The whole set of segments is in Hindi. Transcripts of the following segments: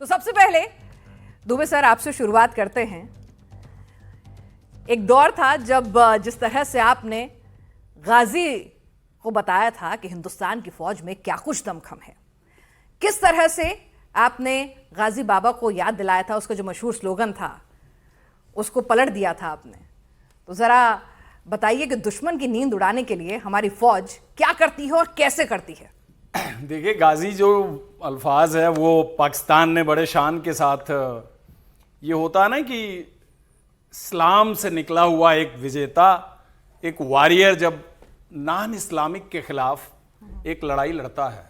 तो सबसे पहले दुबे सर आपसे शुरुआत करते हैं। एक दौर था जब जिस तरह से आपने गाजी को बताया था कि हिंदुस्तान की फौज में क्या कुछ दमखम है, किस तरह से आपने गाजी बाबा को याद दिलाया था, उसका जो मशहूर स्लोगन था उसको पलट दिया था आपने। तो जरा बताइए कि दुश्मन की नींद उड़ाने के लिए हमारी फौज क्या करती है और कैसे करती है। देखिए, गाजी जो अल्फाज है वो पाकिस्तान ने बड़े शान के साथ, ये होता है ना कि इस्लाम से निकला हुआ एक विजेता, एक वॉरियर जब नॉन इस्लामिक के खिलाफ एक लड़ाई लड़ता है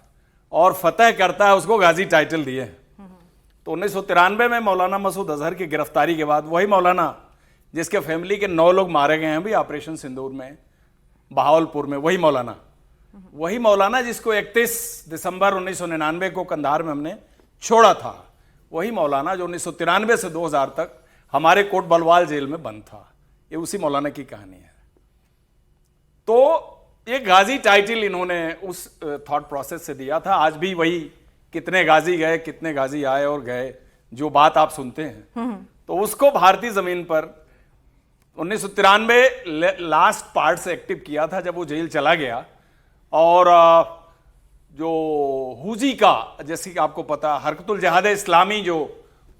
और फतह करता है, उसको गाजी टाइटल दिए। तो 1993 में मौलाना मसूद अजहर की गिरफ्तारी के बाद वही मौलाना जिसके फैमिली के 9 लोग मारे गए हैं भी ऑपरेशन सिंदूर में, बहावलपुर में, वही मौलाना जिसको 31 दिसंबर 1999 को कंधार में हमने छोड़ा था, वही मौलाना जो 1993 से 2000 तक हमारे कोट बलवाल जेल में बंद था। ये उसी मौलाना की कहानी है। तो ये गाजी टाइटल इन्होंने उस थॉट प्रोसेस से दिया था। आज भी वही, कितने गाजी गए, कितने गाजी आए और गए, जो बात आप सुनते हैं, तो उसको भारतीय जमीन पर 1993 लास्ट पार्ट से एक्टिव किया था जब वो जेल चला गया। और जो हुजी का, जैसे कि आपको पता, हरकतुल जहाद इस्लामी जो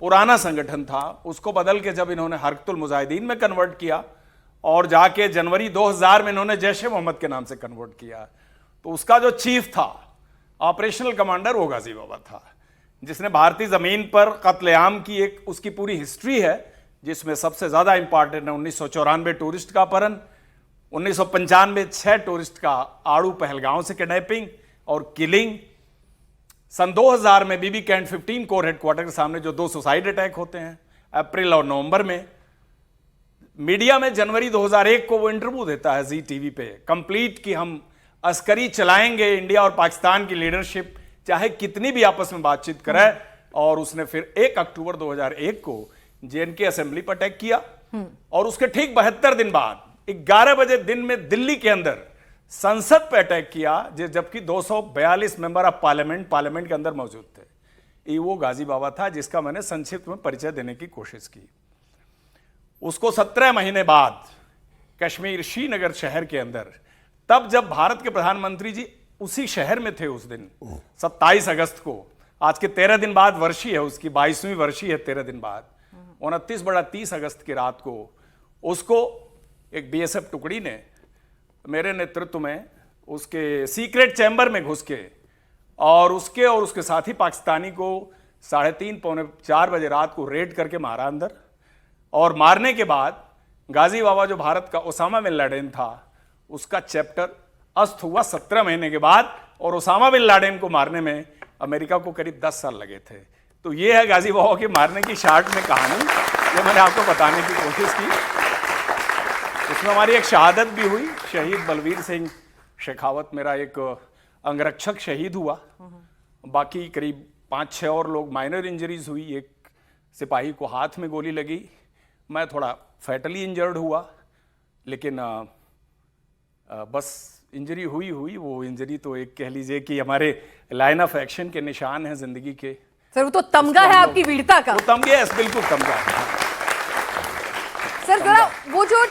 पुराना संगठन था, उसको बदल के जब इन्होंने हरकतुल मुजाहिदीन में कन्वर्ट किया और जाके जनवरी 2000 में इन्होंने जैश ए मोहम्मद के नाम से कन्वर्ट किया, तो उसका जो चीफ था, ऑपरेशनल कमांडर, वो गाजी बाबा था, जिसने भारतीय जमीन पर कत्लेआम की एक उसकी पूरी हिस्ट्री है, जिसमें सबसे ज्यादा इंपॉर्टेंट है 1994 टूरिस्ट का अपहरण, 1995 6 टूरिस्ट का आड़ू पहलगांव से किडनैपिंग और किलिंग, सन 2000 में बीबी कैंट 15 कोर हेडक्वार्टर के सामने जो 2 सुसाइड अटैक होते हैं अप्रैल और नवंबर में। मीडिया में जनवरी 2001 को वो इंटरव्यू देता है जी टीवी पे, कंप्लीट, कि हम अस्करी चलाएंगे, इंडिया और पाकिस्तान की लीडरशिप चाहे कितनी भी आपस में बातचीत करे। और उसने फिर 1 अक्टूबर 2001 को जेएनके असेंबली पर अटैक किया और उसके ठीक 72 दिन बाद 11 बजे दिन में दिल्ली के अंदर संसद पे अटैक किया, जबकि 242 मेंबर ऑफ पार्लियामेंट के अंदर मौजूद थे। ये वो गाजी बाबा था जिसका मैंने संक्षिप्त में परिचय देने की कोशिश की। उसको 17 महीने बाद कश्मीर श्रीनगर शहर के अंदर, तब जब भारत के प्रधानमंत्री जी उसी शहर में थे उस दिन 27 अगस्त को, आज के 13 दिन बाद वर्षी है उसकी, 22वीं वर्षी है 13 दिन बाद, 29/30 अगस्त की रात को उसको एक बीएसएफ टुकड़ी ने मेरे नेतृत्व में उसके सीक्रेट चैम्बर में घुस के और उसके साथी पाकिस्तानी को 3:30 पौने 4 बजे रात को रेड करके मारा अंदर। और मारने के बाद गाजी बाबा जो भारत का ओसामा बिन लादेन था, उसका चैप्टर अस्त हुआ 17 महीने के बाद, और ओसामा बिन लादेन को मारने में अमेरिका को करीब 10 साल लगे थे। तो ये है गाजी बाबा के मारने की शार्ट में कहानी, जो मैंने आपको बताने की कोशिश की। इसमें हमारी एक शहादत भी हुई, शहीद बलवीर सिंह शेखावत, मेरा एक अंगरक्षक शहीद हुआ, बाकी करीब 5-6 और लोग माइनर इंजरीज हुई। एक सिपाही को हाथ में गोली लगी, मैं थोड़ा फैटली इंजर्ड हुआ, लेकिन बस इंजरी हुई। वो इंजरी तो एक कह लीजिए कि हमारे लाइन ऑफ एक्शन के निशान हैं जिंदगी के। सर वो तो तमगा है आपकी वीरता का। वो तमगा है, बिल्कुल तमगा है। सर जरा वो जो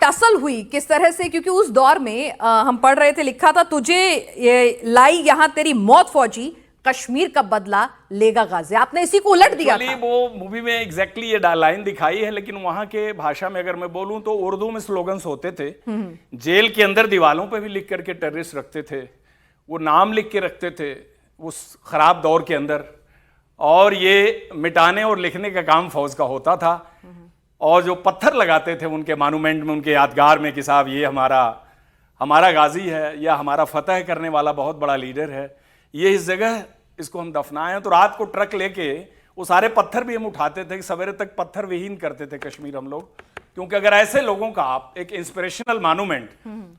टसल हुई किस तरह से, क्योंकि उस दौर में हम पढ़ रहे थे, लिखा था तुझे ये लाई यहां तेरी मौत फौजी, कश्मीर का बदला लेगा गाजी। आपने इसी को उलट दिया था। वो मूवी में एग्जैक्टली ये लाइन दिखाई है, लेकिन वहां के भाषा में अगर मैं बोलूं तो उर्दू में स्लोगन्स होते थे। जेल के अंदर दीवालों पे भी लिख करके टेररिस्ट रखते थे, वो नाम लिख के रखते थे उस खराब दौर के अंदर, और ये मिटाने और लिखने का काम फौज का होता था। और जो पत्थर लगाते थे उनके मानूमेंट में, उनके यादगार में, कि साहब ये हमारा गाजी है या हमारा फतह करने वाला बहुत बड़ा लीडर है, ये इस जगह इसको हम दफनाएं। तो रात को ट्रक लेके वो सारे पत्थर भी हम उठाते थे, सवेरे तक पत्थर विहीन करते थे कश्मीर हम लोग, क्योंकि अगर ऐसे लोगों का आप एक इंस्पिरेशनल मानूमेंट,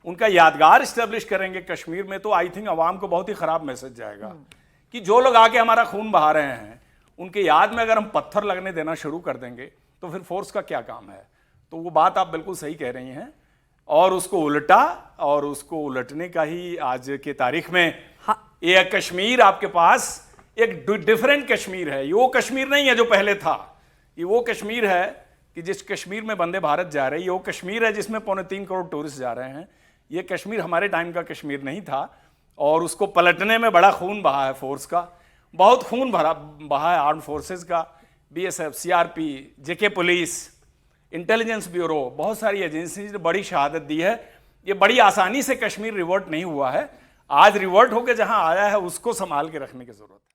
उनका यादगार स्टेब्लिश करेंगे कश्मीर में, तो आई थिंक अवाम को बहुत ही खराब मैसेज जाएगा कि जो लोग आके हमारा खून बहा रहे हैं, उनके याद में अगर हम पत्थर लगने देना शुरू कर देंगे तो फिर फोर्स का क्या काम है। तो वो बात आप बिल्कुल सही कह रही हैं, और उसको उल्टा, और उसको उलटने का ही आज के तारीख में ये कश्मीर आपके पास एक डिफरेंट कश्मीर है। ये वो कश्मीर नहीं है जो पहले था। ये वो कश्मीर है कि जिस कश्मीर में वंदे भारत जा रहे हैं, ये वो कश्मीर है जिसमें 3.25 करोड़ टूरिस्ट जा रहे हैं। ये कश्मीर हमारे टाइम का कश्मीर नहीं था और उसको पलटने में बड़ा खून बहा है फोर्स का, बहुत खून बहा है आर्म फोर्सेस का, बीएसएफ, सीआरपी, जेके पुलिस, इंटेलिजेंस ब्यूरो, बहुत सारी एजेंसीज ने बड़ी शहादत दी है। ये बड़ी आसानी से कश्मीर रिवर्ट नहीं हुआ है। आज रिवर्ट होकर जहां आया है उसको संभाल के रखने की जरूरत है।